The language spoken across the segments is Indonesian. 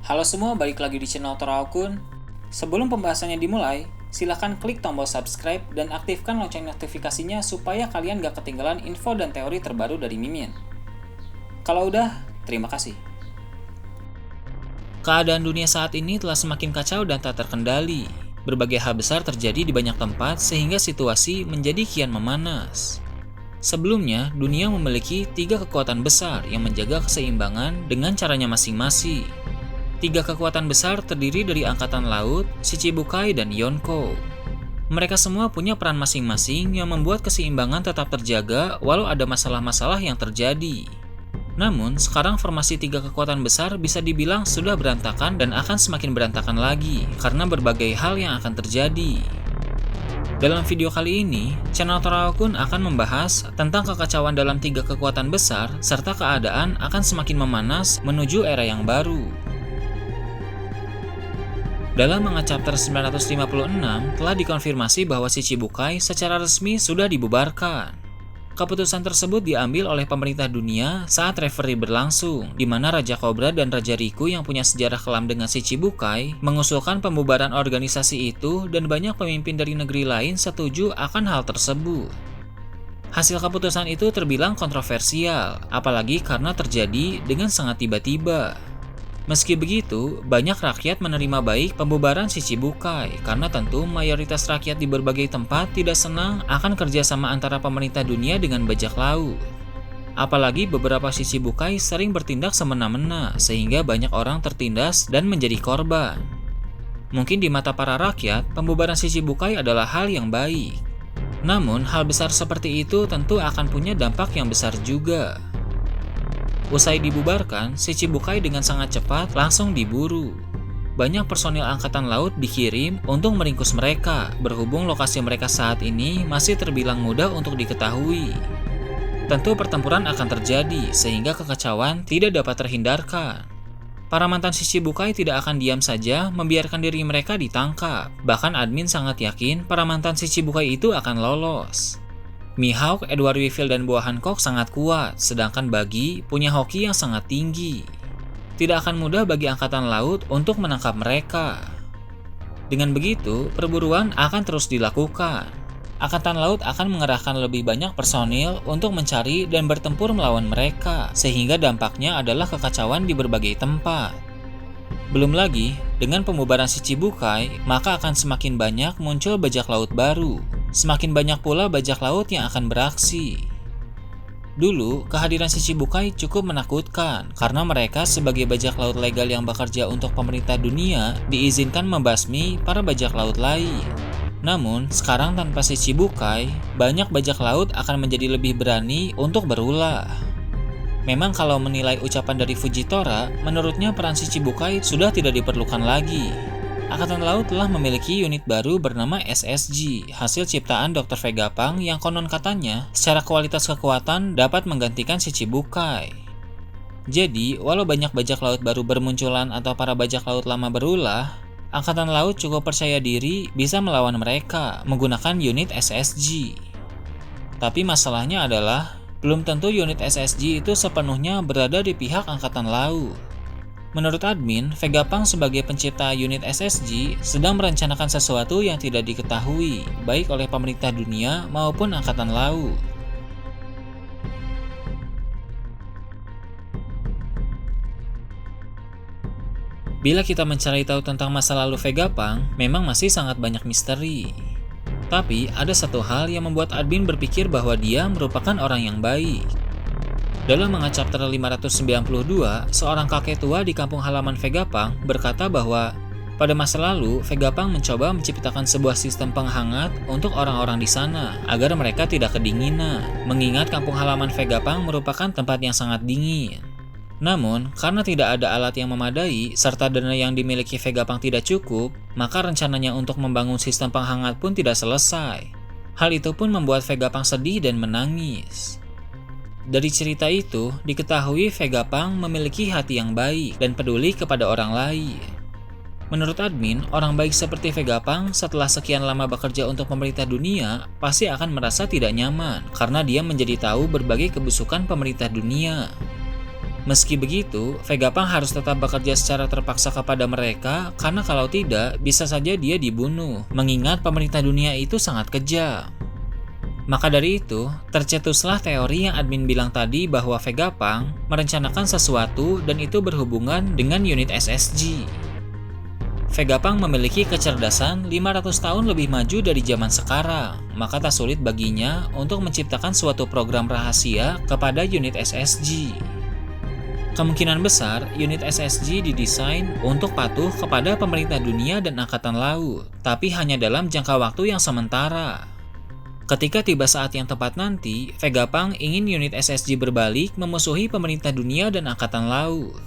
Halo semua, balik lagi di channel Toraokun. Sebelum pembahasannya dimulai, silahkan klik tombol subscribe dan aktifkan lonceng notifikasinya supaya kalian gak ketinggalan info dan teori terbaru dari Mimin. Kalau udah, terima kasih. Keadaan dunia saat ini telah semakin kacau dan tak terkendali. Berbagai hal besar terjadi di banyak tempat sehingga situasi menjadi kian memanas. Sebelumnya, dunia memiliki 3 kekuatan besar yang menjaga keseimbangan dengan caranya masing-masing. 3 kekuatan besar terdiri dari Angkatan Laut, Shichibukai, dan Yonkou. Mereka semua punya peran masing-masing yang membuat keseimbangan tetap terjaga walau ada masalah-masalah yang terjadi. Namun, sekarang formasi 3 kekuatan besar bisa dibilang sudah berantakan dan akan semakin berantakan lagi karena berbagai hal yang akan terjadi. Dalam video kali ini, channel Toraokun akan membahas tentang kekacauan dalam 3 kekuatan besar serta keadaan akan semakin memanas menuju era yang baru. Dalam manga chapter 956 telah dikonfirmasi bahwa Shichibukai secara resmi sudah dibubarkan. Keputusan tersebut diambil oleh pemerintah dunia saat referee berlangsung, di mana Raja Cobra dan Raja Riku yang punya sejarah kelam dengan Shichibukai mengusulkan pembubaran organisasi itu dan banyak pemimpin dari negeri lain setuju akan hal tersebut. Hasil keputusan itu terbilang kontroversial, apalagi karena terjadi dengan sangat tiba-tiba. Meski begitu, banyak rakyat menerima baik pembubaran Shichibukai karena tentu mayoritas rakyat di berbagai tempat tidak senang akan kerjasama antara pemerintah dunia dengan bajak laut. Apalagi beberapa Shichibukai sering bertindak semena-mena sehingga banyak orang tertindas dan menjadi korban. Mungkin di mata para rakyat, pembubaran Shichibukai adalah hal yang baik. Namun, hal besar seperti itu tentu akan punya dampak yang besar juga. Usai dibubarkan, Shichibukai dengan sangat cepat langsung diburu. Banyak personil angkatan laut dikirim untuk meringkus mereka, berhubung lokasi mereka saat ini masih terbilang mudah untuk diketahui. Tentu pertempuran akan terjadi, sehingga kekacauan tidak dapat terhindarkan. Para mantan Shichibukai tidak akan diam saja membiarkan diri mereka ditangkap. Bahkan admin sangat yakin para mantan Shichibukai itu akan lolos. Mihawk, Edward Weevil, dan Boa Hancock sangat kuat, sedangkan Buggy punya hoki yang sangat tinggi. Tidak akan mudah bagi Angkatan Laut untuk menangkap mereka. Dengan begitu, perburuan akan terus dilakukan. Angkatan Laut akan mengerahkan lebih banyak personil untuk mencari dan bertempur melawan mereka, sehingga dampaknya adalah kekacauan di berbagai tempat. Belum lagi, dengan pembubaran Shichibukai, maka akan semakin banyak muncul bajak laut baru. Semakin banyak pula bajak laut yang akan beraksi. Dulu, kehadiran Shichibukai cukup menakutkan karena mereka sebagai bajak laut legal yang bekerja untuk pemerintah dunia diizinkan membasmi para bajak laut lain. Namun, sekarang tanpa Shichibukai, banyak bajak laut akan menjadi lebih berani untuk berulah. Memang kalau menilai ucapan dari Fujitora, menurutnya peran Shichibukai sudah tidak diperlukan lagi. Angkatan Laut telah memiliki unit baru bernama SSG, hasil ciptaan Dr. Vegapunk yang konon katanya secara kualitas kekuatan dapat menggantikan Shichibukai. Jadi, walau banyak bajak laut baru bermunculan atau para bajak laut lama berulah, Angkatan Laut cukup percaya diri bisa melawan mereka menggunakan unit SSG. Tapi masalahnya adalah, belum tentu unit SSG itu sepenuhnya berada di pihak Angkatan Laut. Menurut admin, Vegapunk sebagai pencipta unit SSG sedang merencanakan sesuatu yang tidak diketahui, baik oleh pemerintah dunia maupun Angkatan Laut. Bila kita mencari tahu tentang masa lalu Vegapunk, memang masih sangat banyak misteri. Tapi, ada satu hal yang membuat admin berpikir bahwa dia merupakan orang yang baik. Dalam manga chapter 592, seorang kakek tua di kampung halaman Vegapunk berkata bahwa pada masa lalu, Vegapunk mencoba menciptakan sebuah sistem penghangat untuk orang-orang di sana agar mereka tidak kedinginan, mengingat kampung halaman Vegapunk merupakan tempat yang sangat dingin. Namun, karena tidak ada alat yang memadai serta dana yang dimiliki Vegapunk tidak cukup, maka rencananya untuk membangun sistem penghangat pun tidak selesai. Hal itu pun membuat Vegapunk sedih dan menangis. Dari cerita itu, diketahui Vegapunk memiliki hati yang baik dan peduli kepada orang lain. Menurut admin, orang baik seperti Vegapunk setelah sekian lama bekerja untuk pemerintah dunia, pasti akan merasa tidak nyaman karena dia menjadi tahu berbagai kebusukan pemerintah dunia. Meski begitu, Vegapunk harus tetap bekerja secara terpaksa kepada mereka karena kalau tidak, bisa saja dia dibunuh, mengingat pemerintah dunia itu sangat kejam. Maka dari itu, tercetuslah teori yang admin bilang tadi bahwa Vegapunk merencanakan sesuatu dan itu berhubungan dengan unit SSG. Vegapunk memiliki kecerdasan 500 tahun lebih maju dari zaman sekarang, maka tak sulit baginya untuk menciptakan suatu program rahasia kepada unit SSG. Kemungkinan besar, unit SSG didesain untuk patuh kepada pemerintah dunia dan angkatan laut, tapi hanya dalam jangka waktu yang sementara. Ketika tiba saat yang tepat nanti, Vegapunk ingin unit SSG berbalik memusuhi pemerintah dunia dan angkatan laut.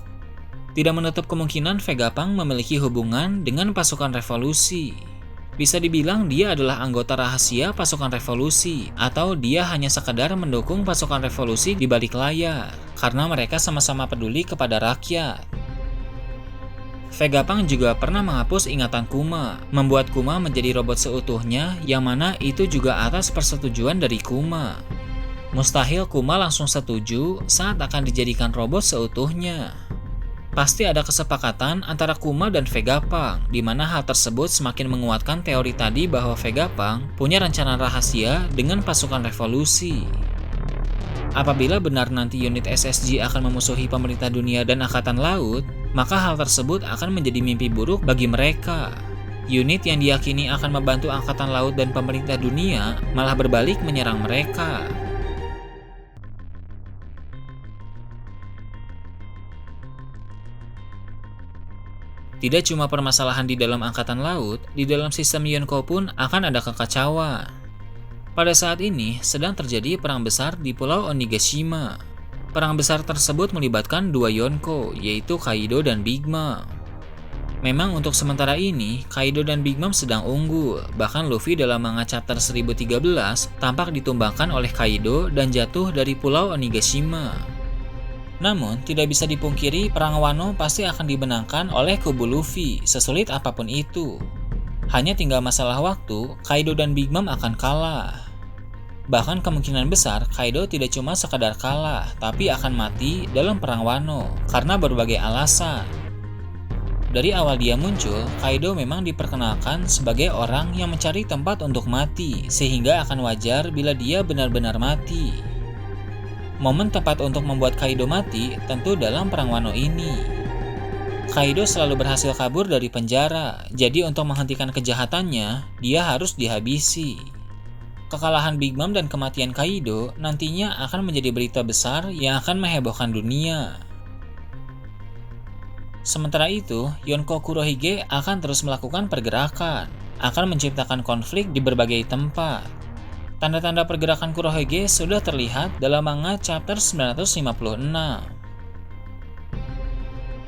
Tidak menutup kemungkinan Vegapunk memiliki hubungan dengan pasukan revolusi. Bisa dibilang dia adalah anggota rahasia pasukan revolusi, atau dia hanya sekedar mendukung pasukan revolusi di balik layar, karena mereka sama-sama peduli kepada rakyat. Vegapunk juga pernah menghapus ingatan Kuma, membuat Kuma menjadi robot seutuhnya, yang mana itu juga atas persetujuan dari Kuma. Mustahil Kuma langsung setuju saat akan dijadikan robot seutuhnya. Pasti ada kesepakatan antara Kuma dan Vegapunk, di mana hal tersebut semakin menguatkan teori tadi bahwa Vegapunk punya rencana rahasia dengan pasukan revolusi. Apabila benar nanti unit SSG akan memusuhi pemerintah dunia dan angkatan laut, maka hal tersebut akan menjadi mimpi buruk bagi mereka. Unit yang diyakini akan membantu angkatan laut dan pemerintah dunia malah berbalik menyerang mereka. Tidak cuma permasalahan di dalam angkatan laut, di dalam sistem Yonko pun akan ada kekacauan. Pada saat ini, sedang terjadi perang besar di Pulau Onigashima. Perang besar tersebut melibatkan dua Yonko, yaitu Kaido dan Big Mom. Memang untuk sementara ini, Kaido dan Big Mom sedang unggul, bahkan Luffy dalam manga chapter 1013 tampak ditumbangkan oleh Kaido dan jatuh dari Pulau Onigashima. Namun, tidak bisa dipungkiri perang Wano pasti akan dimenangkan oleh kubu Luffy, sesulit apapun itu. Hanya tinggal masalah waktu, Kaido dan Big Mom akan kalah. Bahkan kemungkinan besar Kaido tidak cuma sekadar kalah, tapi akan mati dalam perang Wano, karena berbagai alasan. Dari awal dia muncul, Kaido memang diperkenalkan sebagai orang yang mencari tempat untuk mati, sehingga akan wajar bila dia benar-benar mati. Momen tepat untuk membuat Kaido mati tentu dalam perang Wano ini. Kaido selalu berhasil kabur dari penjara, jadi untuk menghentikan kejahatannya, dia harus dihabisi. Kekalahan Big Mom dan kematian Kaido nantinya akan menjadi berita besar yang akan menghebohkan dunia. Sementara itu, Yonko Kurohige akan terus melakukan pergerakan, akan menciptakan konflik di berbagai tempat. Tanda-tanda pergerakan Kurohige sudah terlihat dalam manga chapter 956.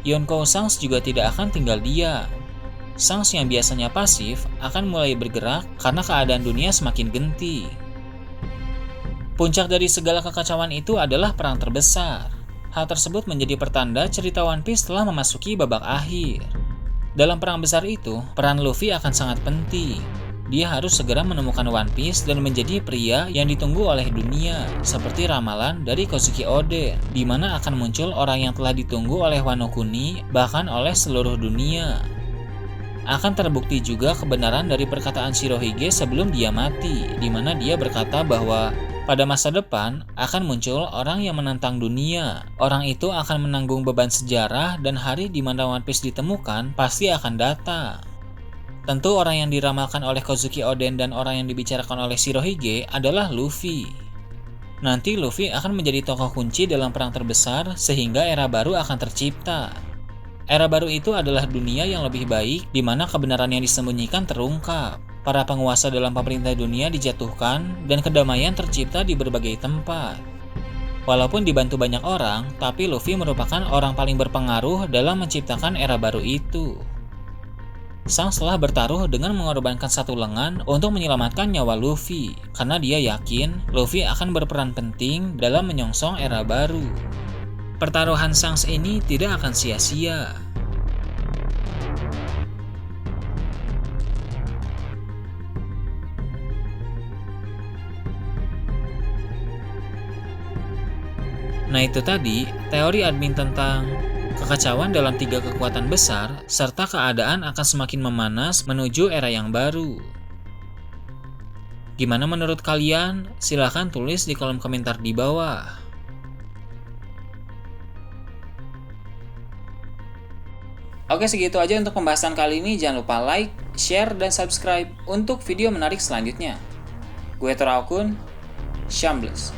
Yonko Shanks juga tidak akan tinggal diam. Shanks yang biasanya pasif akan mulai bergerak karena keadaan dunia semakin genting. Puncak dari segala kekacauan itu adalah perang terbesar. Hal tersebut menjadi pertanda cerita One Piece telah memasuki babak akhir. Dalam perang besar itu, peran Luffy akan sangat penting. Dia harus segera menemukan One Piece dan menjadi pria yang ditunggu oleh dunia, seperti ramalan dari Kozuki Oden, di mana akan muncul orang yang telah ditunggu oleh Wano Kuni, bahkan oleh seluruh dunia. Akan terbukti juga kebenaran dari perkataan Shirohige sebelum dia mati, di mana dia berkata bahwa pada masa depan akan muncul orang yang menantang dunia. Orang itu akan menanggung beban sejarah dan hari di mana One Piece ditemukan pasti akan datang. Tentu orang yang diramalkan oleh Kozuki Oden dan orang yang dibicarakan oleh Shirohige adalah Luffy. Nanti Luffy akan menjadi tokoh kunci dalam perang terbesar sehingga era baru akan tercipta. Era baru itu adalah dunia yang lebih baik di mana kebenaran yang disembunyikan terungkap. Para penguasa dalam pemerintah dunia dijatuhkan dan kedamaian tercipta di berbagai tempat. Walaupun dibantu banyak orang, tapi Luffy merupakan orang paling berpengaruh dalam menciptakan era baru itu. Shanks telah bertaruh dengan mengorbankan satu lengan untuk menyelamatkan nyawa Luffy, karena dia yakin Luffy akan berperan penting dalam menyongsong era baru. Pertaruhan Shanks ini tidak akan sia-sia. Nah itu tadi, teori admin tentang kekacauan dalam 3 kekuatan besar, serta keadaan akan semakin memanas menuju era yang baru. Gimana menurut kalian? Silahkan tulis di kolom komentar di bawah. Oke, segitu aja untuk pembahasan kali ini. Jangan lupa like, share, dan subscribe untuk video menarik selanjutnya. Gue Toraokun, Shambles.